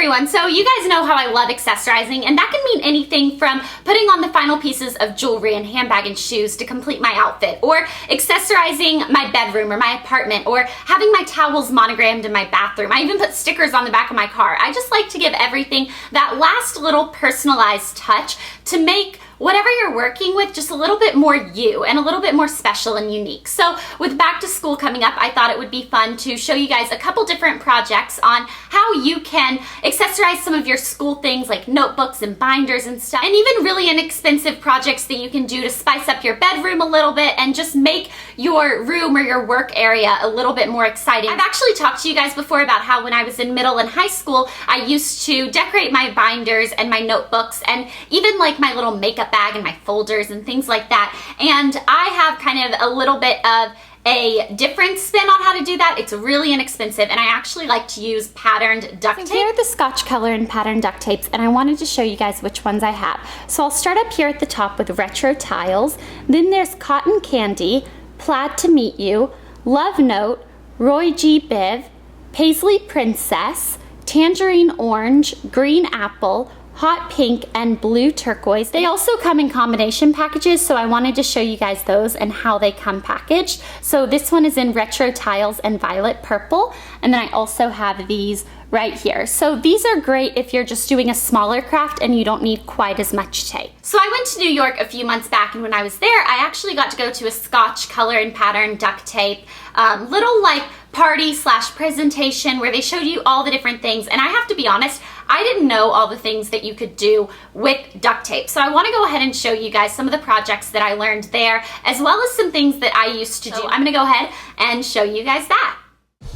everyone, so you guys know how I love accessorizing, and that can mean anything from putting on the final pieces of jewelry and handbag and shoes to complete my outfit, or accessorizing my bedroom or my apartment, or having my towels monogrammed in my bathroom. I even put stickers on the back of my car. I just like to give everything that last little personalized touch to make whatever you're working with just a little bit more you and a little bit more special and unique. So with back to school coming up, I thought it would be fun to show you guys a couple different projects on how you can accessorize some of your school things like notebooks and binders and stuff, and even really inexpensive projects that you can do to spice up your bedroom a little bit and just make your room or your work area a little bit more exciting. I've actually talked to you guys before about how when I was in middle and high school, I used to decorate my binders and my notebooks and even like my little makeup bag and my folders and things like that. And I have kind of a little bit of a different spin on how to do that. It's really inexpensive, and I actually like to use patterned duct tape. Here are the Scotch color and patterned duct tapes, and I wanted to show you guys which ones I have. So I'll start up here at the top with retro tiles. Then there's Cotton Candy, Plaid to Meet You, Love Note, Roy G. Biv, Paisley Princess, Tangerine Orange, Green Apple, Hot Pink, and Blue Turquoise. They also come in combination packages, so I wanted to show you guys those and how they come packaged. So this one is in Retro Tiles and Violet Purple, and then I also have these right here. So these are great if you're just doing a smaller craft and you don't need quite as much tape. So I went to New York a few months back, and when I was there, I actually got to go to a Scotch color and pattern duct tape little like party slash presentation where they showed you all the different things. And I have to be honest, I didn't know all the things that you could do with duct tape. So I want to go ahead and show you guys some of the projects that I learned there, as well as some things that I used to do. I'm going to go ahead and show you guys that.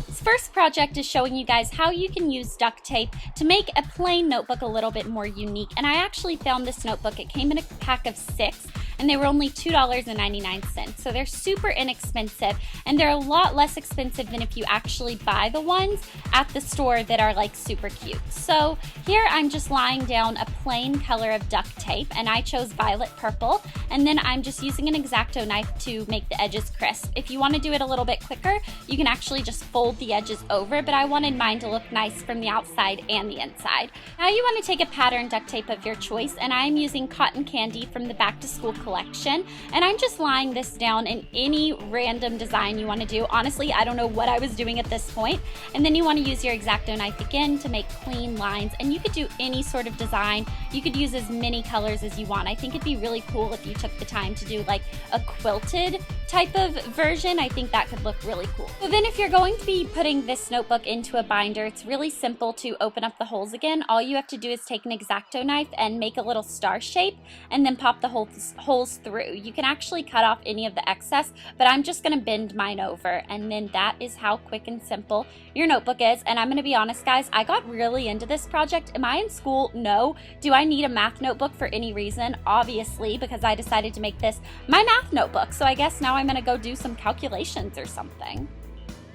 This first project is showing you guys how you can use duct tape to make a plain notebook a little bit more unique. And I actually found this notebook. It came in a pack of 6. And they were only $2.99. So they're super inexpensive, and they're a lot less expensive than if you actually buy the ones at the store that are like super cute. So here I'm just laying down a plain color of duct tape, and I chose Violet Purple, and then I'm just using an X-Acto knife to make the edges crisp. If you want to do it a little bit quicker, you can actually just fold the edges over, but I wanted mine to look nice from the outside and the inside. Now you want to take a pattern duct tape of your choice, and I'm using Cotton Candy from the Back to School collection, and I'm just laying this down in any random design you want to do. Honestly, I don't know what I was doing at this point. And then you want to use your X-Acto knife again to make clean lines, and you could do any sort of design. You could use as many colors as you want. I think it'd be really cool if you took the time to do like a quilted type of version. I think that could look really cool. So then if you're going to be putting this notebook into a binder, it's really simple to open up the holes again. All you have to do is take an X-Acto knife and make a little star shape, and then pop the holes through. You can actually cut off any of the excess, but I'm just going to bend mine over, and then that is how quick and simple your notebook is. And I'm going to be honest, guys, I got really into this project. Am I in school? No. Do I need a math notebook for any reason? Obviously, because I decided to make this my math notebook. So I guess now I'm going to go do some calculations or something.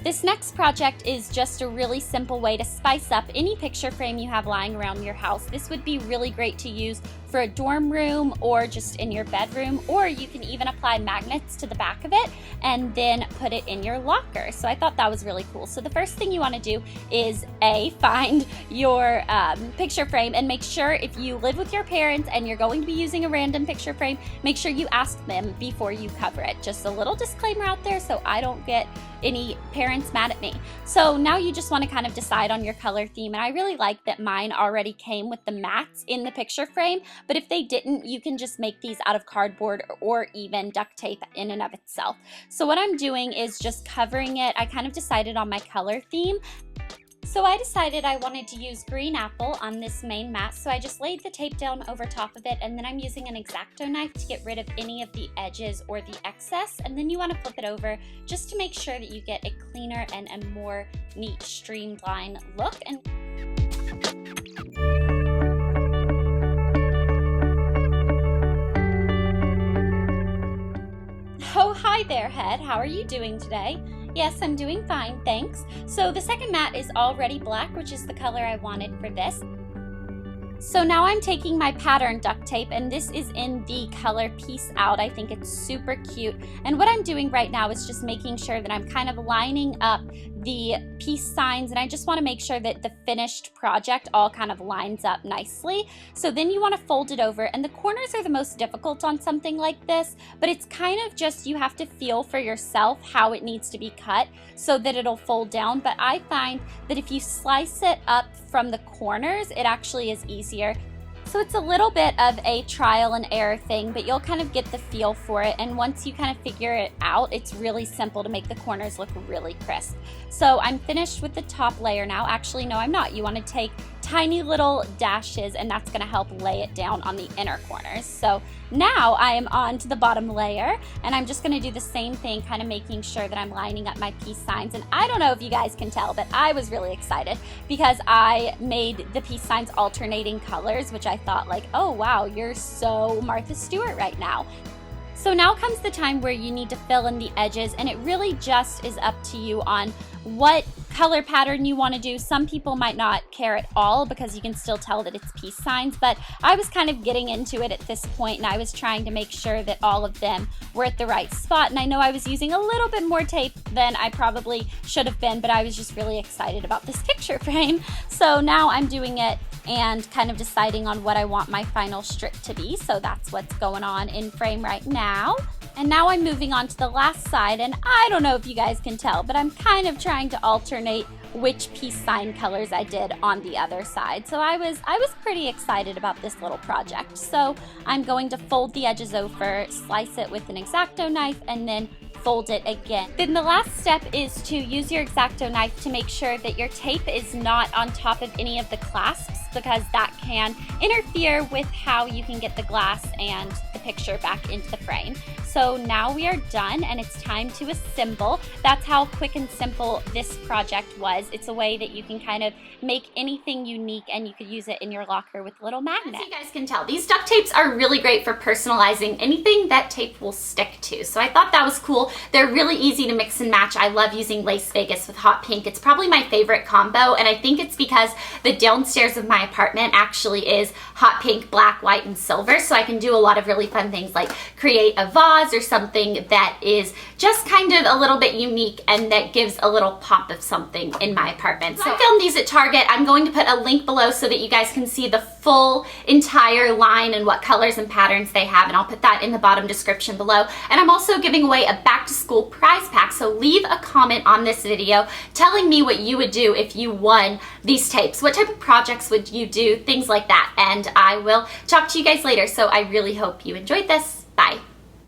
This next project is just a really simple way to spice up any picture frame you have lying around your house. This would be really great to use for a dorm room or just in your bedroom, or you can even apply magnets to the back of it and then put it in your locker. So I thought that was really cool. So the first thing you want to do is find your picture frame, and make sure if you live with your parents and you're going to be using a random picture frame, make sure you ask them before you cover it. Just a little disclaimer out there so I don't get any parents mad at me. So now you just want to kind of decide on your color theme, and I really like that mine already came with the mats in the picture frame, but if they didn't, you can just make these out of cardboard or even duct tape in and of itself. So what I'm doing is just covering it. I kind of decided on my color theme. So I decided I wanted to use Green Apple on this main mat, so I just laid the tape down over top of it, and then I'm using an X-Acto knife to get rid of any of the edges or the excess, and then you want to flip it over just to make sure that you get a cleaner and a more neat streamlined look. And oh, hi there, Head. How are you doing today? Yes, I'm doing fine, thanks. So the second mat is already black, which is the color I wanted for this. So now I'm taking my pattern duct tape, and this is in the color Peace Out. I think it's super cute. And what I'm doing right now is just making sure that I'm kind of lining up the peace signs, and I just want to make sure that the finished project all kind of lines up nicely. So then you want to fold it over, and the corners are the most difficult on something like this, but it's kind of just, you have to feel for yourself how it needs to be cut so that it'll fold down. But I find that if you slice it up from the corners, it actually is easier. So it's a little bit of a trial and error thing, but you'll kind of get the feel for it. And once you kind of figure it out, it's really simple to make the corners look really crisp. So I'm finished with the top layer now. Actually, no, I'm not. You want to take tiny little dashes, and that's going to help lay it down on the inner corners. So now I am on to the bottom layer, and I'm just going to do the same thing, kind of making sure that I'm lining up my peace signs. And I don't know if you guys can tell, but I was really excited because I made the peace signs alternating colors, which I thought like, oh wow, you're so Martha Stewart right now. So now comes the time where you need to fill in the edges, and it really just is up to you on what color pattern you want to do. Some people might not care at all because you can still tell that it's peace signs, but I was kind of getting into it at this point, and I was trying to make sure that all of them were at the right spot. And I know I was using a little bit more tape than I probably should have been, but I was just really excited about this picture frame. So now I'm doing it and kind of deciding on what I want my final strip to be. So that's what's going on in frame right now. And now I'm moving on to the last side, and I don't know if you guys can tell, but I'm kind of trying to alternate which peace sign colors I did on the other side. So I was pretty excited about this little project. So I'm going to fold the edges over, slice it with an X-Acto knife, and then fold it again. Then the last step is to use your X-Acto knife to make sure that your tape is not on top of any of the clasps, because that can interfere with how you can get the glass and the picture back into the frame. So now we are done, and it's time to assemble. That's how quick and simple this project was. It's a way that you can kind of make anything unique, and you could use it in your locker with a little magnet. As you guys can tell, these duct tapes are really great for personalizing anything that tape will stick to. So I thought that was cool. They're really easy to mix and match. I love using Lace Vegas with hot pink. It's probably my favorite combo, and I think it's because the downstairs of my apartment actually is hot pink, black, white, and silver. So I can do a lot of really fun things like create a vase or something that is just kind of a little bit unique and that gives a little pop of something in my apartment. So I filmed these at Target. I'm going to put a link below so that you guys can see the full entire line and what colors and patterns they have, and I'll put that in the bottom description below. And I'm also giving away a back to school prize pack, so leave a comment on this video telling me what you would do if you won these tapes. What type of projects would you do? Things like that. And I will talk to you guys later. So I really hope you enjoyed this. Bye.